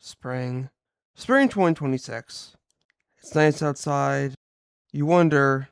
Spring. Spring 2026. It's nice outside. You wonder,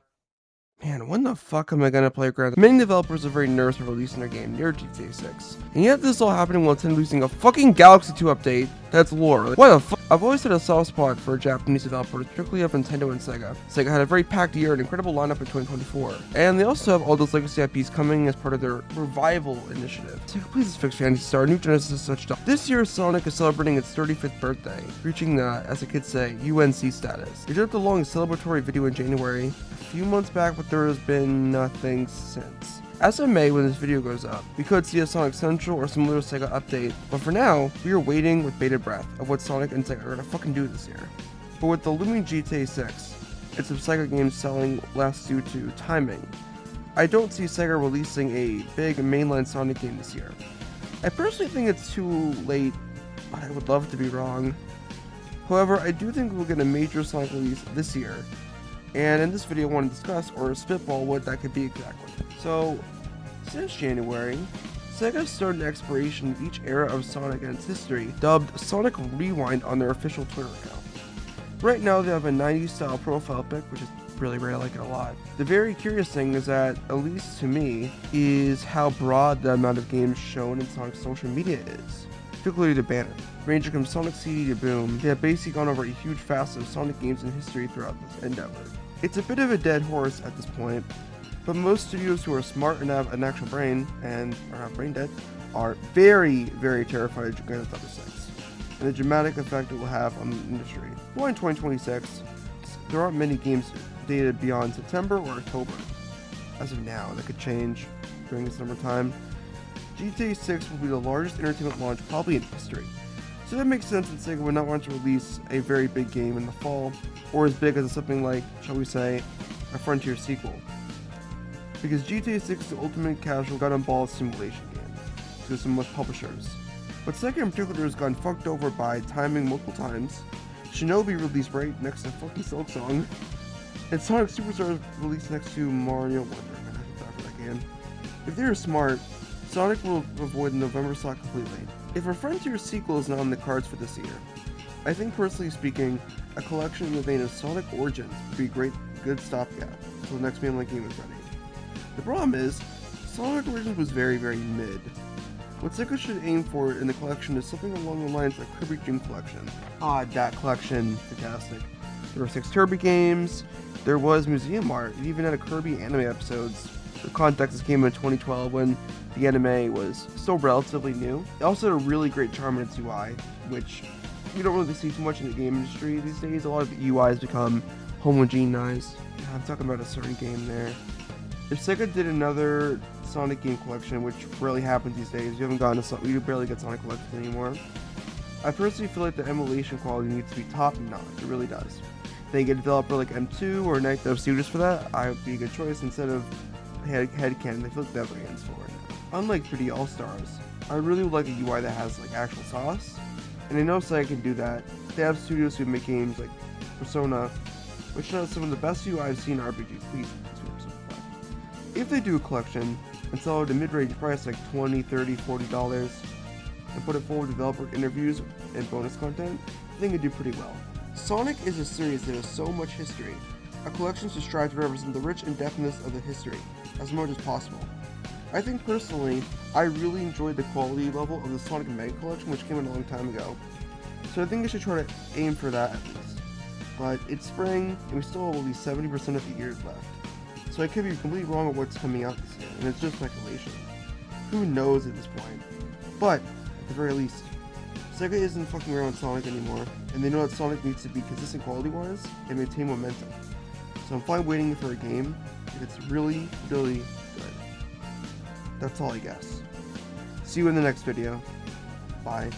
man, when the fuck am I gonna play Grand Theft? Many developers are very nervous for releasing their game near GTA 6. And yet this is all happening while Nintendo releasing a fucking Galaxy 2 update that's lore. Like, what the fuck? I've always had a soft spot for Japanese developers, particularly of Nintendo and Sega. Sega had a very packed year and incredible lineup in 2024. And they also have all those legacy IPs coming as part of their revival initiative. Sega please fix Phantasy Star, New Genesis, and such stuff. This year, Sonic is celebrating its 35th birthday, reaching the, as the kids say, UNC status. They dropped a long celebratory video in January, a few months back, but there has been nothing since. As of May, when this video goes up, we could see a Sonic Central or some little Sega update, but for now, we are waiting with bated breath of what Sonic and Sega are gonna fucking do this year. But with the looming GTA 6, and some Sega games selling less due to timing, I don't see Sega releasing a big mainline Sonic game this year. I personally think it's too late, but I would love to be wrong. However, I do think we'll get a major Sonic release this year, and in this video I want to discuss or spitball what that could be exactly. So, since January, Sega started an exploration of each era of Sonic and its history, dubbed Sonic Rewind on their official Twitter account. Right now they have a 90s style profile pic, which is really rare, I like it a lot. The very curious thing is that, at least to me, is how broad the amount of games shown in Sonic's social media is, particularly the banner. Ranging from Sonic CD to Boom, they have basically gone over a huge fast of Sonic games in history throughout this endeavor. It's a bit of a dead horse at this point, but most studios who are smart and have an actual brain, and are not brain dead, are very, very terrified of Grand Theft 6, and the dramatic effect it will have on the industry. Well, in 2026, there aren't many games dated beyond September or October. As of now, that could change during the summertime. GTA 6 will be the largest entertainment launch probably in history, so that makes sense that Sega would not want to release a very big game in the fall, or as big as something like, shall we say, a Frontier sequel. Because GTA 6 is the ultimate casual gun and ball simulation game, to some most publishers. But Sega in particular has gotten fucked over by timing multiple times, Shinobi released right next to fucking Silksong, and Sonic Superstars released next to Mario Wonder. I have to die for that game. If they are smart, Sonic will avoid the November slot completely. If a Frontier sequel is not on the cards for this year, I think personally speaking, a collection in the vein of Sonic Origins would be a good stopgap until the next mainline game is ready. The problem is, Sonic Origins was very, very mid. What Sega should aim for in the collection is something along the lines of the Kirby Dream Collection. That collection, fantastic. There were 6 Kirby games, there was museum art, it even had a Kirby anime episodes. For context, this came in 2012 when the anime was still relatively new. It also had a really great charm in its UI, which you don't really see too much in the game industry these days. A lot of the UIs become homogenized. I'm talking about a certain game there. If Sega did another Sonic game collection, which rarely happens these days, you barely get Sonic collections anymore. I personally feel like the emulation quality needs to be top notch. It really does. They get a developer like M2 or Night Dev Studios for that, I would be a good choice instead of headcanon. I feel like they have their hands for it. Unlike 3D All-Stars, I really would like a UI that has like actual sauce, and I know Sega can do that. They have studios who make games like Persona, which has some of the best UI I've seen in RPGs. Please. If they do a collection and sell it at a mid-range price like $20, $30, $40 and put it forward with developer interviews and bonus content, I think it'd do pretty well. Sonic is a series that has so much history. A collection should strive to represent the rich in-depthness of the history as much as possible. I think personally, I really enjoyed the quality level of the Sonic Mega Collection, which came out a long time ago. So I think I should try to aim for that at least. But it's spring and we still have at least 70% of the years left. So I could be completely wrong with what's coming out this year, and it's just speculation. Who knows at this point? But, at the very least, Sega isn't fucking around with Sonic anymore, and they know that Sonic needs to be consistent quality-wise and maintain momentum. So I'm fine waiting for a game if it's really, really good. That's all I guess. See you in the next video. Bye.